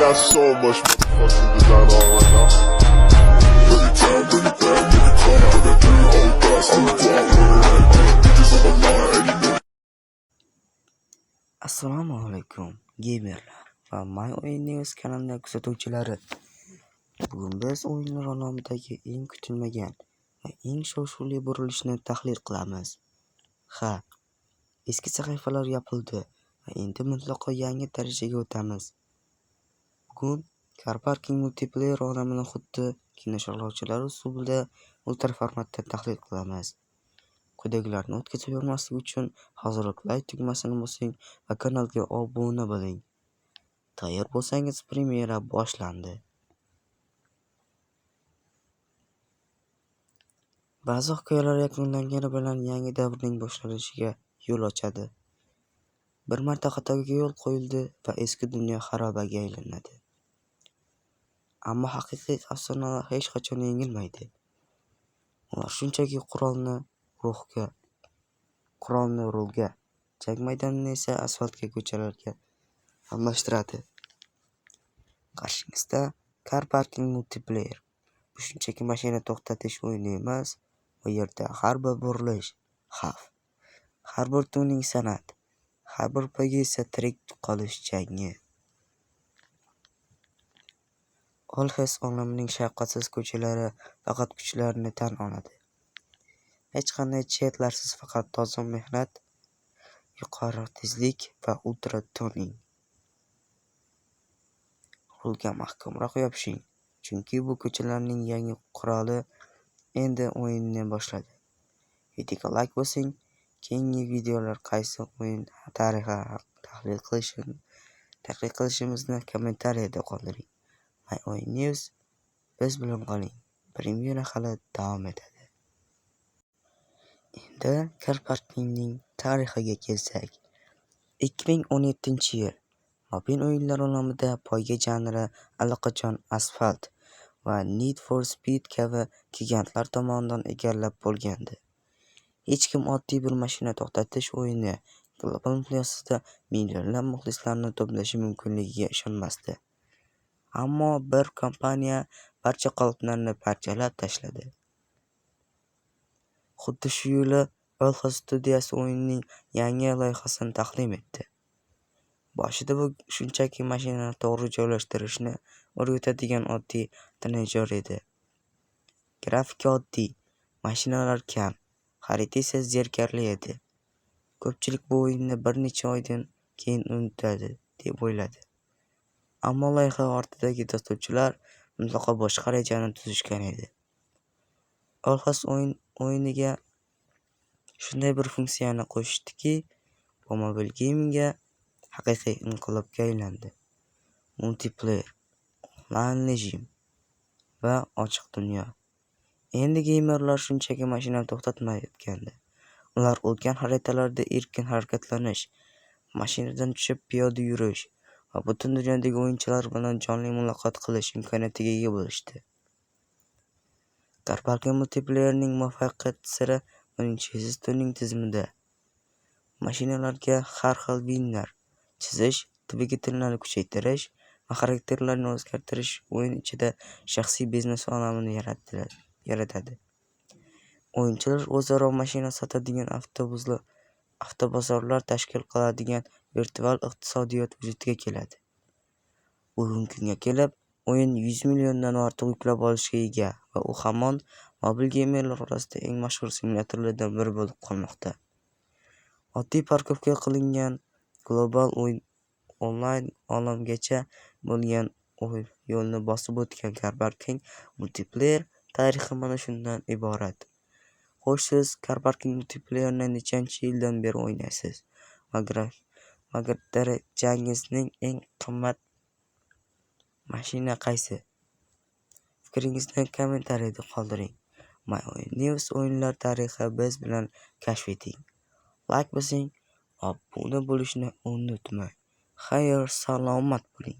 got so much motherfucking design on right now. Every time, every bag, every corner, I got 3 whole thoughts. I'm the guap with it. Bitches on my line, 80 million. Assalomu alaykum gamerlar va My O'yin News kanali kuzatuvchilari. Bugun biz o'yinlar olamidagi eng kutilmagan va eng shov-shuvli burilishni tahlil qilamiz. Ha, eski sahifalar yopildi va endi mutlaqo yangi darajaga o'tamiz. Bugun Car Parking multiplayer olamini xuddi kinosharhlovchilar uslubida ultra formatda tahlil qilamiz. Quyidagilarni o'tkazib yubormaslik uchun hozirlik like tugmasini bosing va kanalga obuna bo'ling. Tayyor bo'lsangiz, premyera boshlandi. Ba'zi hikoyalar yakunlangani bilan yangi davrning boshlanishiga yo'l ochadi. Bir marta xatoga yo'l qo'yildi va eski dunyo xarobaga aylanadi. Ammo haqiqiy afsonalar hech qachon yengilmaydi. Ular shunchaki qurolni rulga, jang maydonini esa asfaltga, ko'chalarga almashtiradi. Qarshingizda Car Parking multiplayer. Bu shunchaki mashina to'xtatish o'yini emas, u yerda har bir burilish xavf, har bir tuning san'at, har bir poyga esa tirik qolish jangi. Olxes olamining shafqatsiz ko'chalari faqat kuchlarni tan oladi. Hech qanday chetlarsiz, faqat toza mehnat, yuqori tezlik va ultra tuning. Rulga mahkamroq yopishing, chunki bu ko'chalarning yangi quroli endi o'yinni boshladi. Videoga like bosing, keyingi videolar qaysi o'yin tarixi tahlil qilishimizni kommentariyada qoldiring. My O'yin News, biz bilan qoling. Premyera hali davom etadi. Endi Car Parkingning tarixiga kelsak, 2017-yil mobil o'yinlar olamida poyga janri allaqachon Asphalt va Need for Speed kabi gigantlar tomonidan egallab bo'lgandi. Hech kim oddiy bir mashina to'xtatish o'yini global miqyosda millionlab muxlislarni to'plashi mumkinligiga ishonmasdi. Ammo bir kompaniya barcha qoliplarni parchalab tashladi. Xuddi shu yili Olxes studiyasi o'yinning yangi loyihasini taqdim etdi. Boshida bu shunchaki mashinani to'g'ri joylashtirishni o'rgatadigan oddiy trenajyor edi. Grafika oddiy, mashinalar kam, xarid esa zerikarli edi. Ko'pchilik bu o'yinni bir necha oydan keyin unutadi deb o'yladi. Ammo loyiha ortidagi dasturchilar mutlaqo boshqa rejani tuzishgan edi. Olxes o'yiniga shunday bir funksiyani qo'shdiki, bu mobil gamingga haqiqiy inqilobga aylandi. Multiplayer, onlayn rejim va ochiq dunyo. Endi gamerlar shunchaki mashina to'xtatmayotgandi. Ular ulkan xaritalarda erkin harakatlanish, mashinadan tushib piyoda yurish va butun dunyodagi o'yinchilar bilan jonli muloqot qilish imkoniyatiga ega bo'lishdi. Car Parking multiplayerning muvaffaqiyat siri uning chezish tuning tizimida. Mashinalarga har xil vinlar chizish, dvigatellarni kuchaytirish va xarakterlarni o'zgartirish o'yin ichida shaxsiy biznes olamini yaratadi. O'yinchilar o'zaro mashina sotadigan avtobozorlar tashkil qiladigan virtual iqtisodiyot vujudga keladi. Bugungi kunga kelib, o'yin 100 milliondan ortiq yuklab olishga ega va u hamon mobil gamerlar orasida eng mashhur simulyatorlardan biri bo'lib qolmoqda. Oddiy parkovka qilingan global onlayn olamgacha bo'lgan yo'lni bosib o'tgan Car Parking multiplayer tarixi mana shundan iborat. Xo'sh, siz Car Parking multiplayerni nechanchi yildan beri o'ynaysiz? Magar darajangizning eng qimmat mashina qaysi? Fikringizni kommentariyada qoldiring. My O'yin News o'yinlar tarixi biz bilan kashf eting. Like bosing, obuna bo'lishni unutmang. Xayr, salomat bo'ling.